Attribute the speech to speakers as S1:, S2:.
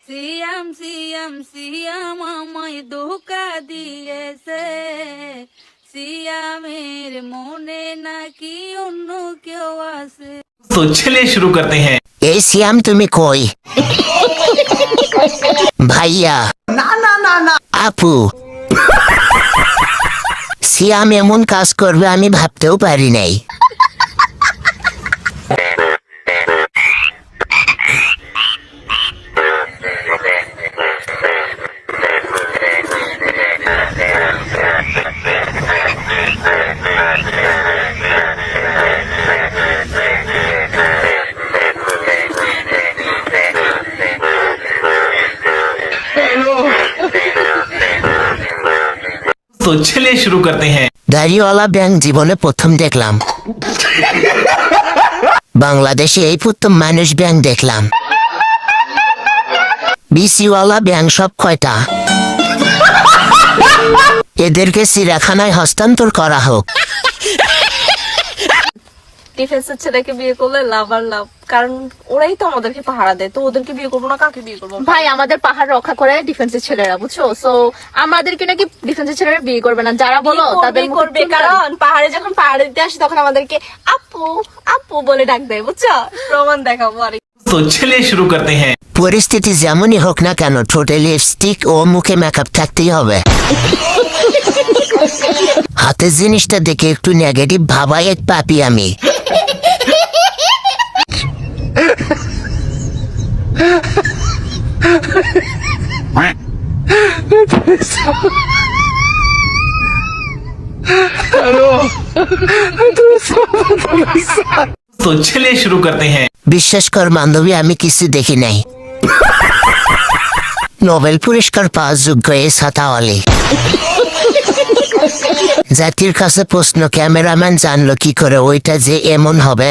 S1: সিয়াম সিয়াম সিয়াম আমায় ধোকা দিয়েছে, সিয়ামের মনে নাকি অন্য কেউ আছে।
S2: तो चलिए शुरू करते हैं।
S3: এই সিয়াম তুমি কই? ভাইয়া
S4: না না না না
S3: আপু, সিয়াম এমন কাজ করবে আমি ভাবতেও পারি নাই।
S2: तो चलिए शुरू करते हैं।
S3: দাড়িওয়ালা ব্যাংক জীবনে প্রথম দেখলাম। বাংলাদেশে এই প্রথম মানুষ ব্যাংক দেখলাম। বিসিওয়ালা ব্যাংক সব কয়টা? এদেরকে চিড়িয়াখানায় হস্তান্তর করা হোক।
S5: ডিফেন্সের ছেলেকে বিয়ে করলে লাভ আর লাভ, কারণ ওরাই তো আমাদেরকে পাহারা দেয়, তো ওদেরকে বিয়ে করবো না কাকে বিয়ে করবো?
S6: ভাই আমাদের পাহাড় রক্ষা করে ডিফেন্সের ছেলেরা, বুঝছো? সো আমাদেরকে নাকি ডিফেন্সের ছেলেরা বিয়ে করবে না, যারা বলো তাদের
S5: বিয়ে করবে, কারণ পাহাড়ে যখন পাহাড়ে দিতে আসি তখন আমাদেরকে আপু আপু বলে ডাক দেয়, বুঝছো? প্রমাণ দেখাবো। আর
S2: तो चलिए शुरू करते हैं।
S3: পরিস্থিতি যেমনই হোক না কেন ঠোঁটে লিপস্টিক ও মুখে মেকআপ থাকতেই হবে। হাতের জিনিসটা দেখে একটু নেগেটিভ ভাবাই এক পাপি আমি।
S2: तो चलिए शुरू करते हैं।
S3: বিশ্বাস কর বান্ধবী, আমি কিছু দেখি নাই। নোবেল পুরস্কার পাওয়ার যোগ্য এই ছাতাওয়ালি। জাতির কাছে প্রশ্ন, ক্যামেরাম্যান জানলো কি করে ওইটা যে এমন হবে?